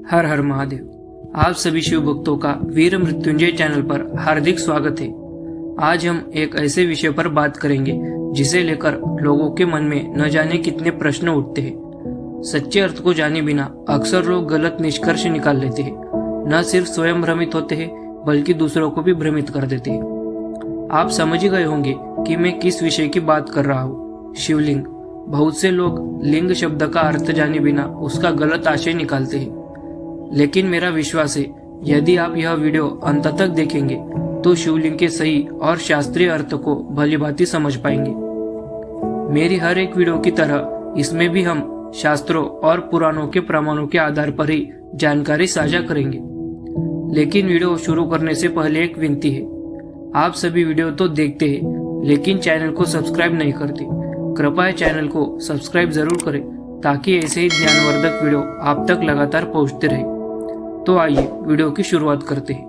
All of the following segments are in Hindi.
हर हर महादेव। आप सभी शिव भक्तों का वीर मृत्युंजय चैनल पर हार्दिक स्वागत है। आज हम एक ऐसे विषय पर बात करेंगे जिसे लेकर लोगों के मन में न जाने कितने प्रश्न उठते हैं। सच्चे अर्थ को जाने बिना अक्सर लोग गलत निष्कर्ष निकाल लेते हैं। न सिर्फ स्वयं भ्रमित होते हैं बल्कि दूसरों को भी भ्रमित कर देते हैं। आप समझ ही गए होंगे कि मैं किस विषय की बात कर रहा हूँ। शिवलिंग। बहुत से लोग लिंग शब्द का अर्थ जाने बिना उसका गलत आशय निकालते हैं, लेकिन मेरा विश्वास है यदि आप यह वीडियो अंत तक देखेंगे तो शिवलिंग के सही और शास्त्रीय अर्थ को भलीभांति समझ पाएंगे। मेरी हर एक वीडियो की तरह इसमें भी हम शास्त्रों और पुराणों के प्रमाणों के आधार पर ही जानकारी साझा करेंगे। लेकिन वीडियो शुरू करने से पहले एक विनती है। आप सभी वीडियो तो देखते हैं लेकिन चैनल को सब्सक्राइब नहीं करते। कृपया चैनल को सब्सक्राइब जरूर करें ताकि ऐसे ही ज्ञानवर्धक वीडियो आप तक लगातार पहुंचते रहे। तो आइए वीडियो की शुरुआत करते हैं।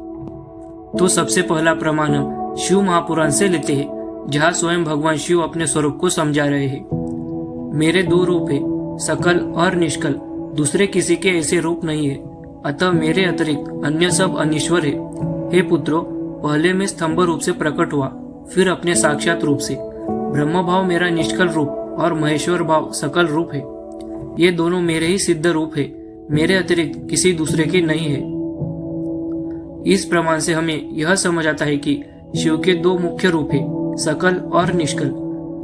तो सबसे पहला प्रमाण हम शिव महापुराण से लेते हैं, जहाँ स्वयं भगवान शिव अपने स्वरूप को समझा रहे हैं। मेरे दो रूप है, सकल और निष्कल। दूसरे किसी के ऐसे रूप नहीं है, अतः मेरे अतिरिक्त अन्य सब अनिश्वर है। हे पुत्रों, पहले मैं स्तंभ रूप से प्रकट हुआ, फिर अपने साक्षात रूप से। ब्रह्म भाव मेरा निष्कल रूप और महेश्वर भाव सकल रूप है। ये दोनों मेरे ही सिद्ध रूप है, मेरे अतिरिक्त किसी दूसरे के नहीं है। इस प्रमाण से हमें यह समझ आता है कि शिव के दो मुख्य रूप है, सकल और निष्कल।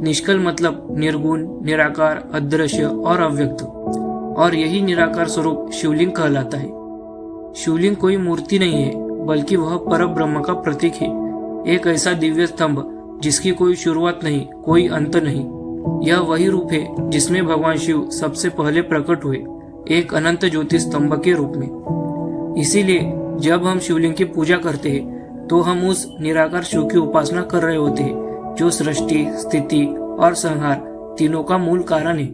निष्कल मतलब निर्गुण, निराकार, अदृश्य और अव्यक्त, और यही निराकार स्वरूप शिवलिंग कहलाता है। शिवलिंग कोई मूर्ति नहीं है बल्कि वह परम ब्रह्म का प्रतीक है। एक ऐसा दिव्य स्तंभ जिसकी कोई शुरुआत नहीं, कोई अंत नहीं। यह वही रूप है जिसमें भगवान शिव सबसे पहले प्रकट हुए, एक अनंत ज्योति स्तंभ के रूप में। इसीलिए जब हम शिवलिंग की पूजा करते हैं तो हम उस निराकार शिव की उपासना कर रहे होते हैं, जो सृष्टि, स्थिति और संहार तीनों का मूल कारण है।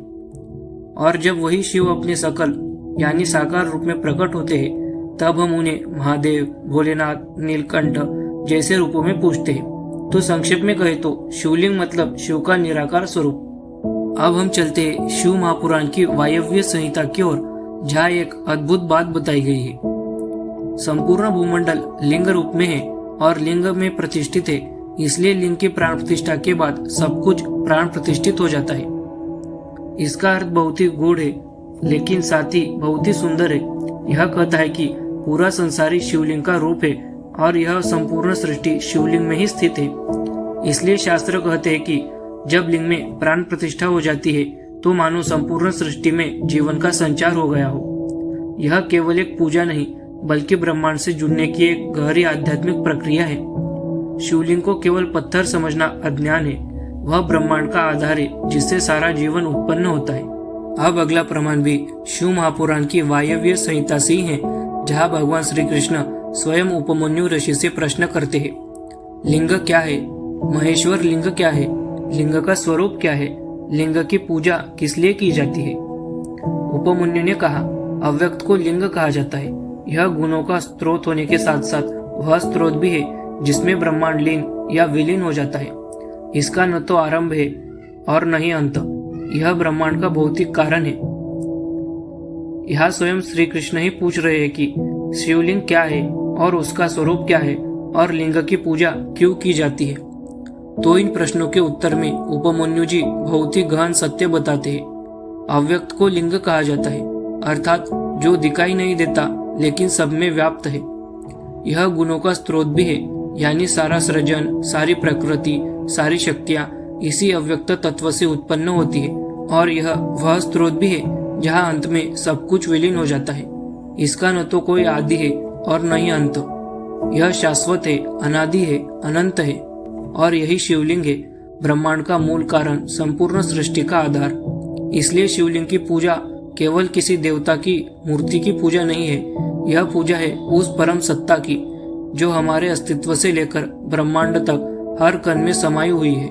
और जब वही शिव अपने सकल यानी साकार रूप में प्रकट होते हैं तब हम उन्हें महादेव, भोलेनाथ, नीलकंठ जैसे रूपों में पूजते हैं। तो संक्षेप में कहे तो शिवलिंग मतलब शिव का निराकार स्वरूप। अब हम चलते हैं शिव महापुराण की वायव्य संहिता की ओर, जहाँ एक अद्भुत बात बताई गई है। संपूर्ण भूमंडल लिंग रूप में है और लिंग में प्रतिष्ठित है, इसलिए लिंग की प्राण प्रतिष्ठा के बाद सब कुछ प्राण प्रतिष्ठित हो जाता है। इसका अर्थ बहुत ही गूढ़ है लेकिन साथ ही बहुत ही सुंदर है। यह कहता है कि पूरा संसारी शिवलिंग का रूप है और यह संपूर्ण सृष्टि शिवलिंग में ही स्थित है। इसलिए शास्त्र कहते हैं कि जब लिंग में प्राण प्रतिष्ठा हो जाती है तो मानो संपूर्ण सृष्टि में जीवन का संचार हो गया हो। यह केवल एक पूजा नहीं बल्कि ब्रह्मांड से जुड़ने की एक गहरी आध्यात्मिक प्रक्रिया है। शिवलिंग को केवल पत्थर समझना अज्ञान है, वह ब्रह्मांड का आधार है जिससे सारा जीवन उत्पन्न होता है। अब अगला प्रमाण भी शिव महापुराण की वायव्य संहिता से ही है, जहाँ भगवान श्री कृष्ण स्वयं उपमन्यु ऋषि से प्रश्न करते हैं, लिंग क्या है? महेश्वर लिंग क्या है? लिंग का स्वरूप क्या है? लिंग की पूजा किस लिए की जाती है? उपमन्यु ने कहा, अव्यक्त को लिंग कहा जाता है। यह गुणों का स्रोत होने के साथ साथ वह स्रोत भी है जिसमें ब्रह्मांड लीन या विलीन हो जाता है। इसका न तो आरंभ है और न ही अंत। यह ब्रह्मांड का भौतिक कारण है। यहाँ स्वयं श्री कृष्ण ही पूछ रहे हैं कि शिवलिंग क्या है और उसका स्वरूप क्या है और लिंग की पूजा क्यों की जाती है। तो इन प्रश्नों के उत्तर में उपमन्यु जी बहुत ही गहन सत्य बताते हैं। अव्यक्त को लिंग कहा जाता है, अर्थात जो दिखाई नहीं देता लेकिन सब में व्याप्त है। यह गुणों का स्रोत भी है, यानी सारा सृजन, सारी प्रकृति, सारी शक्तियाँ इसी अव्यक्त तत्व से उत्पन्न होती है। और यह वह स्रोत भी है जहाँ अंत में सब कुछ विलीन हो जाता है। इसका न तो कोई आदि है और न ही अंत। यह शाश्वत है, अनादि है, अनंत है। और यही शिवलिंग है, ब्रह्मांड का मूल कारण, संपूर्ण सृष्टि का आधार। इसलिए शिवलिंग की पूजा केवल किसी देवता की मूर्ति की पूजा नहीं है, यह पूजा है उस परम सत्ता की जो हमारे अस्तित्व से लेकर ब्रह्मांड तक हर कण में समाई हुई है।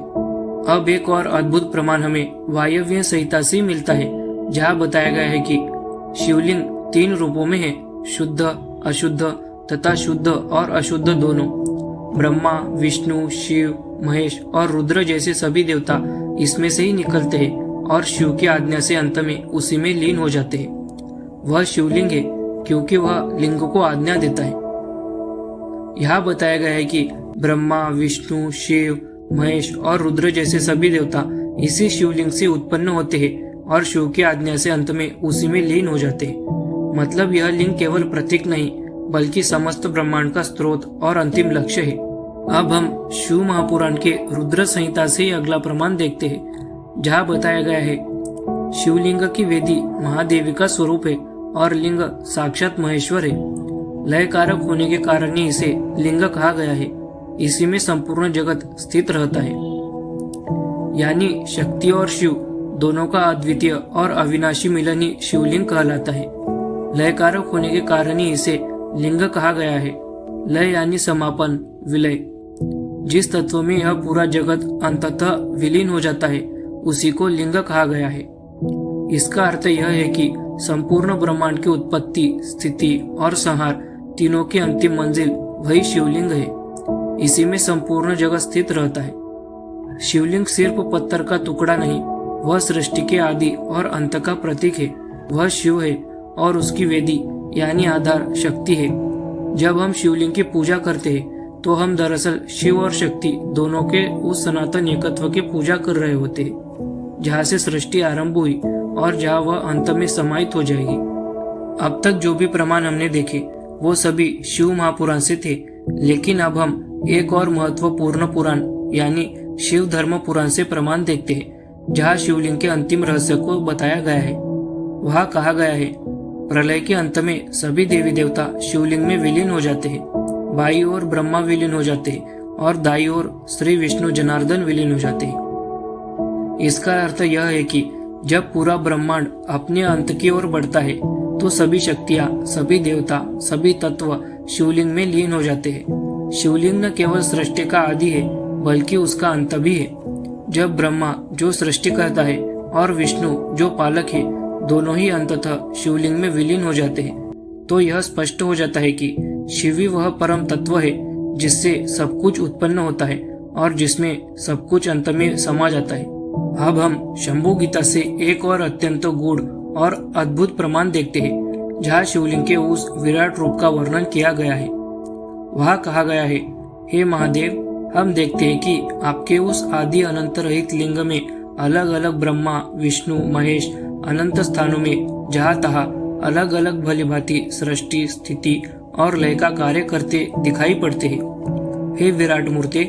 अब एक और अद्भुत प्रमाण हमें वायव्य संहिता से मिलता है, जहाँ बताया गया है कि शिवलिंग 3 रूपों में है, शुद्ध, अशुद्ध तथा शुद्ध और अशुद्ध दोनों। ब्रह्मा, विष्णु, शिव, महेश और रुद्र जैसे सभी देवता इसमें से ही निकलते हैं और शिव की आज्ञा से अंत में उसी में लीन हो जाते हैं। वह शिवलिंग है क्योंकि वह लिंग को आज्ञा देता है। यहाँ बताया गया है कि ब्रह्मा, विष्णु, शिव, महेश और रुद्र जैसे सभी देवता इसी शिवलिंग से उत्पन्न होते हैं और शिव की आज्ञा से अंत में उसी में लीन हो जाते हैं। मतलब यह लिंग केवल प्रतीक नहीं बल्कि समस्त ब्रह्मांड का स्रोत और अंतिम लक्ष्य है। अब हम शिव महापुराण के रुद्र संहिता से ही अगला प्रमाण देखते हैं, जहाँ बताया गया है शिवलिंग की वेदी महादेवी का स्वरूप है और लिंग साक्षात महेश्वर है। लय कारक होने के कारण ही इसे लिंग कहा गया है। इसी में संपूर्ण जगत स्थित रहता है, यानी शक्ति और शिव दोनों का अद्वितीय और अविनाशी मिलन ही शिवलिंग कहलाता है। लय कारक होने के कारण ही इसे लिंग कहा गया है। लय यानी समापन, विलय। जिस तत्व में यह पूरा जगत अंततः विलीन हो जाता है उसी को लिंग कहा गया है। इसका अर्थ यह है कि संपूर्ण ब्रह्मांड की उत्पत्ति, स्थिति और संहार तीनों की अंतिम मंजिल वही शिवलिंग है। इसी में संपूर्ण जगत स्थित रहता है। शिवलिंग सिर्फ पत्थर का टुकड़ा नहीं, वह सृष्टि के आदि और अंत का प्रतीक है। वह शिव है और उसकी वेदी यानी आधार शक्ति है। जब हम शिवलिंग की पूजा करते हैं तो हम दरअसल शिव और शक्ति दोनों के उस सनातन एकत्व की पूजा कर रहे होते हैं, जहाँ से सृष्टि आरंभ हुई और जहाँ वह अंत में समाहित हो जाएगी। अब तक जो भी प्रमाण हमने देखे वो सभी शिव महापुराण से थे, लेकिन अब हम एक और महत्वपूर्ण पुराण यानी शिव धर्म पुराण से प्रमाण देखते हैं, जहाँ शिवलिंग के अंतिम रहस्य को बताया गया है। वहाँ कहा गया है प्रलय के अंत में सभी देवी देवता शिवलिंग में विलीन हो जाते हैं। बाई ओर ब्रह्मा विलीन हो जाते हैं और दाई ओर श्री विष्णु जनार्दन विलीन हो जाते हैं। इसका अर्थ यह है कि जब पूरा ब्रह्मांड अपने अंत की ओर बढ़ता है तो सभी शक्तियां, सभी देवता, सभी तत्व शिवलिंग में लीन हो जाते हैं। शिवलिंग न केवल सृष्टि का आदि है बल्कि उसका अंत भी है। जब ब्रह्मा जो सृष्टि करता है और विष्णु जो पालक है दोनों ही अंततः शिवलिंग में विलीन हो जाते हैं, तो यह स्पष्ट हो जाता है कि शिव ही वह परम तत्व है जिससे सब कुछ उत्पन्न होता है और जिसमें सब कुछ अंत में समा जाता है। अब हम शंभु गीता से एक और अत्यंत गूढ़ और अद्भुत प्रमाण देखते हैं, जहाँ शिवलिंग के उस विराट रूप का वर्णन किया गया है। वहाँ कहा गया है, हे महादेव, हम देखते हैं कि आपके उस आदि अनंत रहित लिंग में अलग अलग ब्रह्मा, विष्णु, महेश अनंत स्थानों में जहाँ तहाँ अलग अलग भलीभांति सृष्टि, स्थिति और लय का कार्य करते दिखाई पड़ते हैं। हे विराट मूर्ते,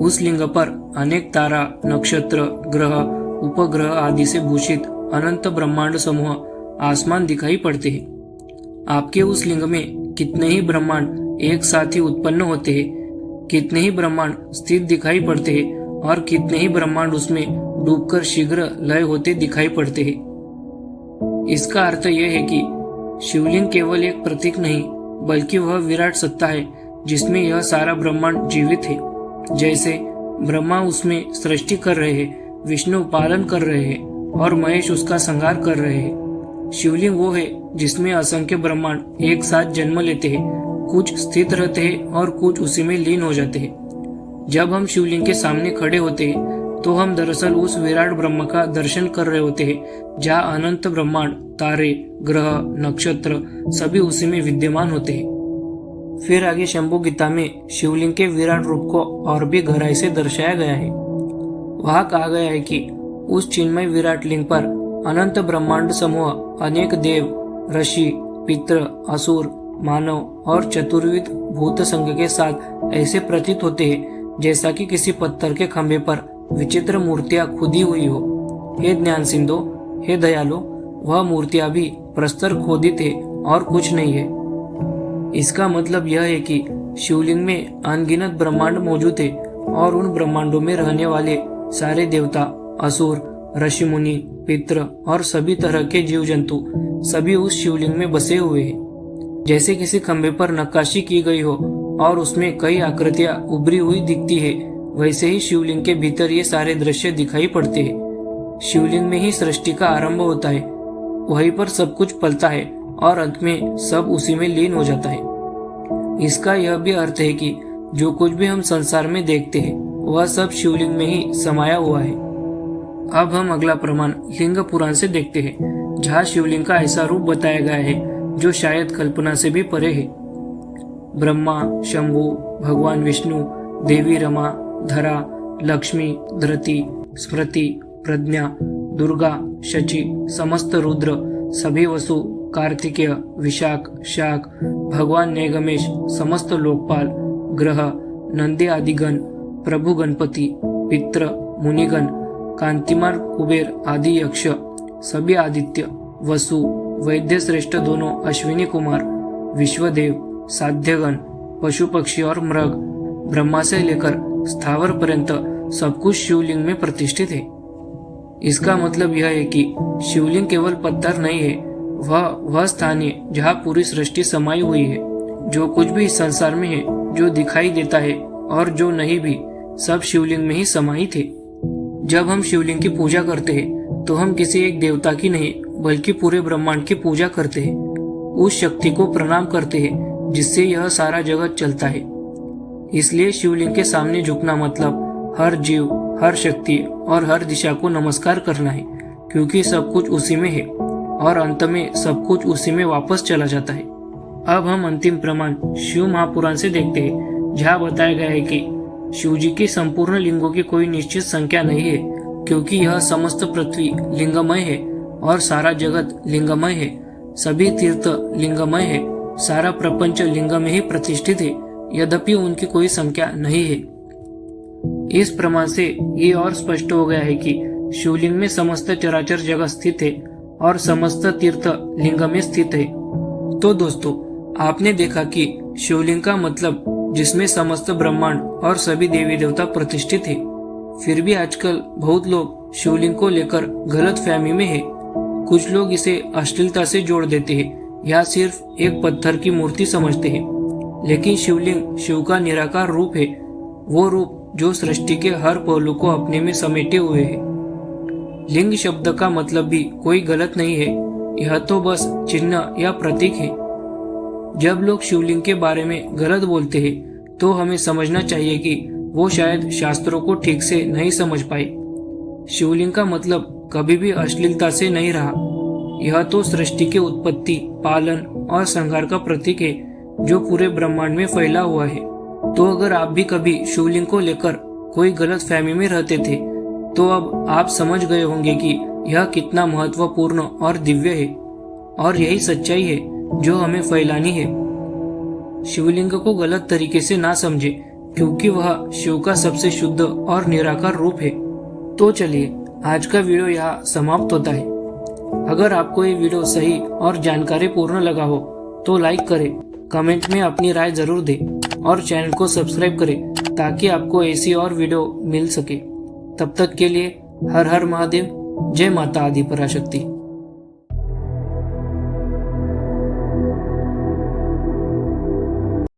उस लिंग पर अनेक तारा, नक्षत्र, ग्रह, उपग्रह आदि से भूषित अनंत ब्रह्मांड समूह आसमान दिखाई पड़ते हैं। आपके उस लिंग में कितने ही ब्रह्मांड एक साथ ही उत्पन्न होते हैं, कितने ही ब्रह्मांड स्थित दिखाई पड़ते हैं और कितने ही ब्रह्मांड उसमें डूबकर शीघ्र लय होते दिखाई पड़ते हैं। इसका अर्थ यह है कि शिवलिंग केवल एक प्रतीक नहीं बल्कि वह विराट सत्ता है जिसमें यह सारा ब्रह्मांड जीवित है। जैसे ब्रह्मा उसमें सृष्टि कर रहे हैं, विष्णु पालन कर रहे हैं और महेश उसका संहार कर रहे हैं। शिवलिंग वो है जिसमें असंख्य ब्रह्मांड एक साथ जन्म लेते हैं, कुछ स्थित रहते हैं और कुछ उसी में लीन हो जाते हैं। जब हम शिवलिंग के सामने खड़े होते हैं तो हम दरअसल उस विराट ब्रह्म का दर्शन कर रहे होते हैं, जहाँ अनंत ब्रह्मांड, तारे, ग्रह, नक्षत्र सभी उसी में विद्यमान होते हैं। फिर आगे शंभु गीता में शिवलिंग के विराट रूप को और भी गहराई से दर्शाया गया है। वहाँ कहा गया है कि उस चिन्मय विराट लिंग पर अनंत ब्रह्मांड समूह, अनेक देव, ऋषि, पितृ, असुर, मानव और चतुर्विध भूत संघ के साथ ऐसे प्रतीत होते हैं जैसा कि किसी पत्थर के खंभे पर विचित्र मूर्तियां खुदी हुई हो। हे ज्ञान सिंधु, हे दयालु, वह मूर्तियां भी प्रस्तर खोदित है और कुछ नहीं है। इसका मतलब यह है कि शिवलिंग में अनगिनत ब्रह्मांड मौजूद है और उन ब्रह्मांडों में रहने वाले सारे देवता, असुर, ऋषि मुनि, पितृ और सभी तरह के जीव जंतु सभी उस शिवलिंग में बसे हुए हैं। जैसे किसी खंभे पर नक्काशी की गई हो और उसमें कई आकृतियां उभरी हुई दिखती है, वैसे ही शिवलिंग के भीतर ये सारे दृश्य दिखाई पड़ते हैं। शिवलिंग में ही सृष्टि का आरंभ होता है, वहीं पर सब कुछ पलता है और अंत में सब उसी में लीन हो जाता है। इसका यह भी अर्थ है कि जो कुछ भी हम संसार में देखते हैं वह सब शिवलिंग में ही समाया हुआ है। अब हम अगला प्रमाण लिंग पुराण से देखते हैं, जहाँ शिवलिंग का ऐसा रूप बताया गया है जो शायद कल्पना से भी परे है। ब्रह्मा, शंभु, भगवान विष्णु, देवी रमा, धरा, लक्ष्मी, धृति, स्मृति, प्रज्ञा, दुर्गा, शची, समस्त रुद्र, सभी वसु, कार्तिकेय, विशाख, शाक, भगवान नैगमेश, समस्त लोकपाल, ग्रह, नंदी आदिगण, प्रभु गणपति, पित्र, मुनिगण, कांतिमान कुबेर आदि यक्ष, सभी आदित्य, वसु, वैद्य श्रेष्ठ दोनों अश्विनी कुमार, विश्वदेव, साध्यगण, पशु पक्षी और मृग, ब्रह्मा से लेकर स्थावर पर्यंत सब कुछ शिवलिंग में प्रतिष्ठित है। इसका मतलब यह है कि शिवलिंग केवल पत्थर नहीं है, वह स्थान है जहाँ पूरी सृष्टि समाई हुई है। जो कुछ भी इस संसार में है, जो दिखाई देता है और जो नहीं भी, सब शिवलिंग में ही समाहित है। जब हम शिवलिंग की पूजा करते हैं तो हम किसी एक देवता की नहीं बल्कि पूरे ब्रह्मांड की पूजा करते हैं। उस शक्ति को प्रणाम करते हैं जिससे यह सारा जगत चलता है। इसलिए शिवलिंग के सामने झुकना मतलब हर जीव, हर शक्ति और हर दिशा को नमस्कार करना है, क्योंकि सब कुछ उसी में है और अंत में सब कुछ उसी में वापस चला जाता है। अब हम अंतिम प्रमाण शिव महापुराण से देखते हैं, जहाँ बताया गया है कि शिव जी की संपूर्ण लिंगों की कोई निश्चित संख्या नहीं है, क्योंकि यह समस्त पृथ्वी लिंगमय है और सारा जगत लिंगमय है, सभी तीर्थ लिंगमय है, सारा प्रपंच लिंग में ही प्रतिष्ठित है, यद्यपि उनकी कोई संख्या नहीं है। इस प्रमाण से ये और स्पष्ट हो गया है कि शिवलिंग में समस्त चराचर जगत स्थित है और समस्त तीर्थ लिंग में स्थित है। तो दोस्तों, आपने देखा कि शिवलिंग का मतलब जिसमें समस्त ब्रह्मांड और सभी देवी देवता प्रतिष्ठित है। फिर भी आजकल बहुत लोग शिवलिंग को लेकर गलत फहमी में है। कुछ लोग इसे अश्लीलता से जोड़ देते हैं या सिर्फ एक पत्थर की मूर्ति समझते हैं। लेकिन शिवलिंग शिव का निराकार रूप है, वो रूप जो सृष्टि के हर पहलू को अपने में समेटे हुए है। लिंग शब्द का मतलब भी कोई गलत नहीं है, यह तो बस चिन्ह या प्रतीक है। जब लोग शिवलिंग के बारे में गलत बोलते हैं तो हमें समझना चाहिए कि वो शायद शास्त्रों को ठीक से नहीं समझ पाए। शिवलिंग का मतलब कभी भी अश्लीलता से नहीं रहा। यह तो सृष्टि की उत्पत्ति, पालन और संहार का प्रतीक है जो पूरे ब्रह्मांड में फैला हुआ है। तो अगर आप भी कभी शिवलिंग को लेकर कोई गलत फहमी में रहते थे तो अब आप समझ गए होंगे कि यह कितना महत्वपूर्ण और दिव्य है, और यही सच्चाई है जो हमें फैलानी है। शिवलिंग को गलत तरीके से ना समझे, क्योंकि वह शिव का सबसे शुद्ध और निराकार रूप है। तो चलिए, आज का वीडियो यहाँ समाप्त होता है। अगर आपको ये वीडियो सही और जानकारी पूर्ण लगा हो तो लाइक करें, कमेंट में अपनी राय जरूर दें और चैनल को सब्सक्राइब करें ताकि आपको ऐसी और वीडियो मिल सके। तब तक के लिए हर हर महादेव, जय माता आदि पराशक्ति।